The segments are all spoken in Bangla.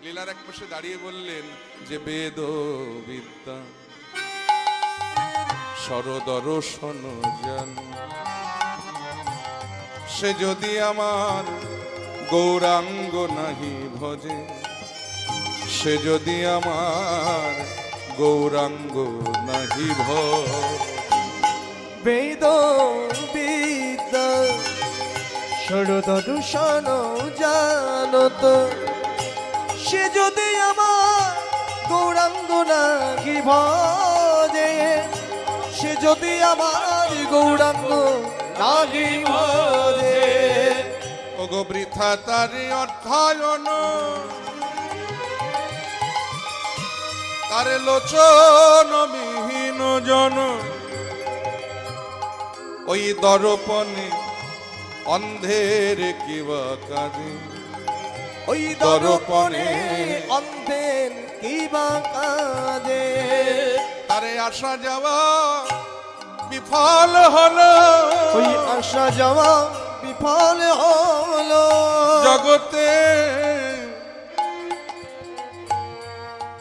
লীলার এক পাশে দাঁড়িয়ে বললেন যে বেদ বিদ্যা সরদর্শন জন, সে যদি আমার গৌরাঙ্গ নাহি ভজে, সে যদি আমার গৌরাঙ্গ নাহি ভজে। বেদ বিদ্যা সরদর্শন জানত, সে যদি আমার গৌরাঙ্গ নাহি ভজে, সে যদি আমার গৌরাঙ্গ নাহি ভজে। ওগো বৃথা তারি অর্থায়ন, তারে লোচন বিহীন জন, ওই দর্পণে অন্ধের কিবা কাজে, ওই দর্পণে অন্ধের কিবা কাজে। তারে আসা যাওয়া বিফল হলো, ওই আসা যাওয়া বিফল হলো। জগতে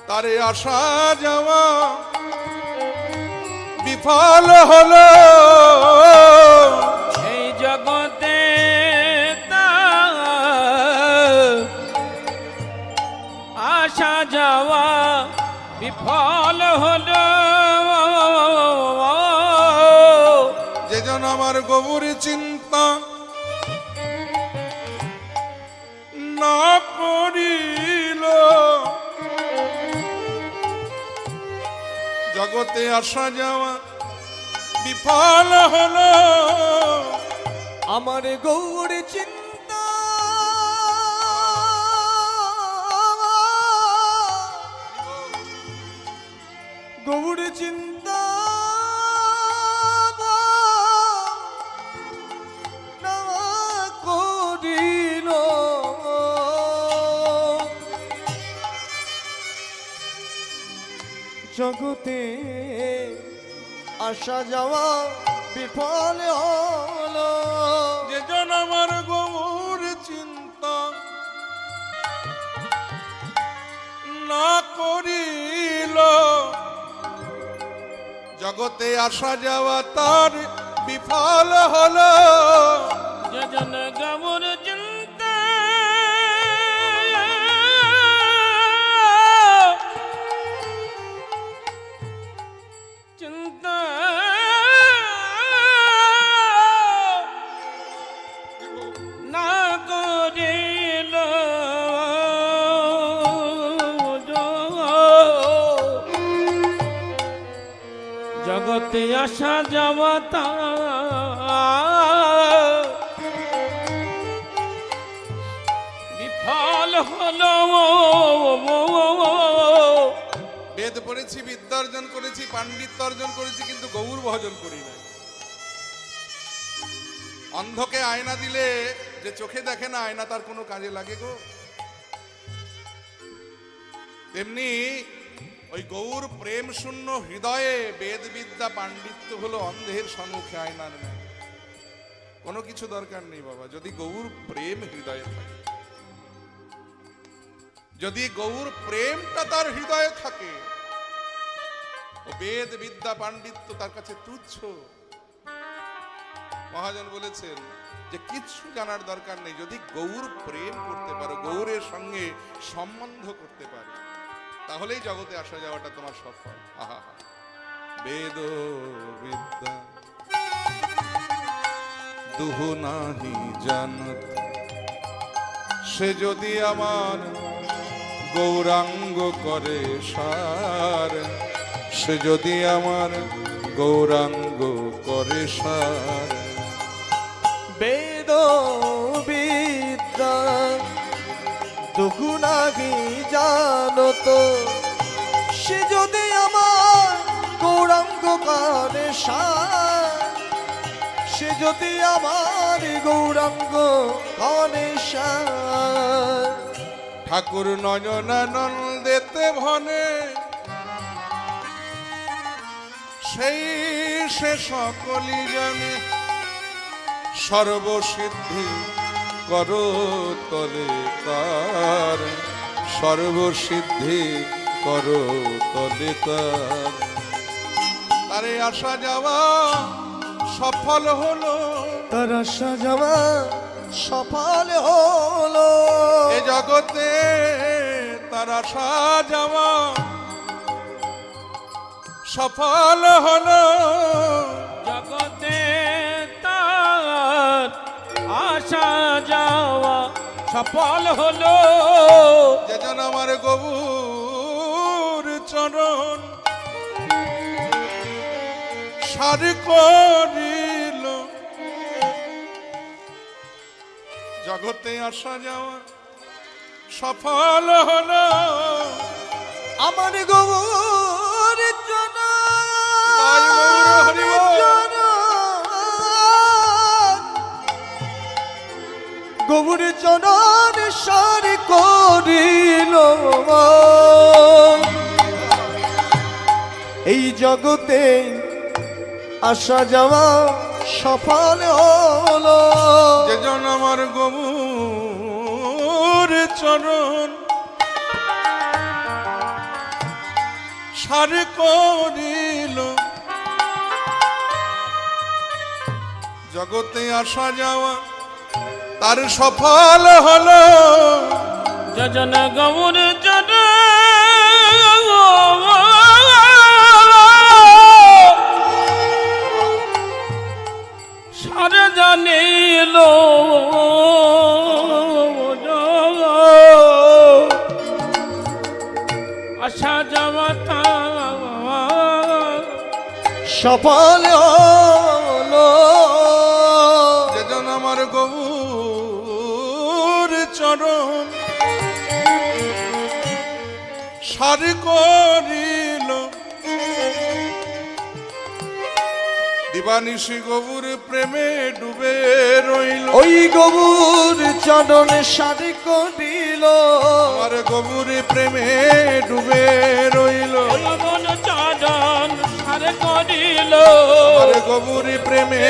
তারে আসা যাওয়া বিফল হলো, এই জগতে তার আসা যাওয়া বিফল হলো। যেজন আমার গৌর চিন্তা না করিল, জগতে আসা যাওয়া বিফল হলো। আমার গৌর চিন্তা গৌর চিন্তা না করিল, জগতে আসা যাওয়া বিফল হলো। যেজন আমার গৌর চিন্তা না করিল, জগতে আসা যাওয়া তার বিফল হলো। যেজন গৌর চিন্তা চিন্তা না করিল, জগতে আসা যাওয়া তার বিফল হলো। বেদ পড়েছি, বিদ্যা অর্জন করেছি, পাণ্ডিত্য অর্জন করেছি, কিন্তু গৌর ভজন করি না। অন্ধকে আয়না দিলে যে চোখে দেখে না, আয়না তার কোনো কাজে লাগে গো? তেমনি ওই গৌর প্রেম শূন্য হৃদয়ে বেদ বিদ্যা পাণ্ডিত্য হলো অন্ধের সম্মুখে আয়নার ন্যায়। কোনো কিছু দরকার নেই বাবা, যদি গৌর প্রেম হৃদয়ে থাকে, যদি গৌর প্রেমটা তার হৃদয়ে থাকে, ও বেদ বিদ্যা পাণ্ডিত্য তার কাছে তুচ্ছ। মহাজন বলেছেন যে কিচ্ছু জানার দরকার নেই, যদি গৌর প্রেম করতে পারো, গৌরের সঙ্গে সম্বন্ধ করতে পারো, তাহলেই জগতে আসা যাওয়াটা তোমার সফল। আহা, বেদ বিদ্যা দুহু নাহি জানত, সে যদি আমার গৌরাঙ্গ করে সার, সে যদি আমার গৌরাঙ্গ করে সার। বেদ বিদ্যা দুগুণাগি জানত, সে যদি আমার গৌরাঙ্গ করে সার, সে যদি আমার গৌরাঙ্গ করে সার। ঠাকুর নয়নানন্দেতে ভনে, সেই সে সকলই জানে, সর্বসিদ্ধি করো তলে তার, সর্বসিদ্ধি করো তলে তার। তারে আসা যাওয়া সফল হলো, তার আশা যাওয়া সফল হলো, এ জগতে তার আসা যাওয়া সফল হলো। জগতে তার আসা যাওয়া সফল হলো। যেজন আমার গৌর চরণ সার করিল, জগতে আসা যাওয়া সফল হলো। আমার গৌর জন তাই গৌর হরি বল। গৌর চরণ সার করিল, এই জগতে আসা যাওয়া সফল হলো। যেজন আমার গৌর চরণ সার করিল, জগতে আসা যাওয়া তার সফল হলো। যজন গৌর জন সারে জানিল, আসা যাওয়া তার সফল হলো। যেজন আমার গৌর চরণ সার করিল, দিবানিশি গৌর প্রেমে ডুবে রইল। ওই গৌর চরণ সার করিল, আমার গৌর প্রেমে ডুবে রইল। মন চাদন সারে করিল, আমার গৌর প্রেমে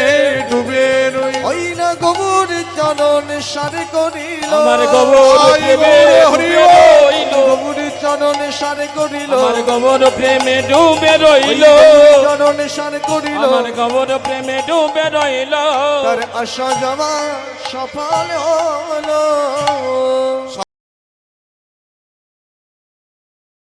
ডুবে রইল। ওই না গৌর চরণ সার করিল, আমার গৌর প্রেমে হরি ডুবে বল। রইল। গৌর চরণ সার করিল, আমার গৌর প্রেমে ডুবে রইল, চরণ সার করিল, আমার গৌর প্রেমে ডুবে রইল। তার আসা যাওয়া সফল হলো।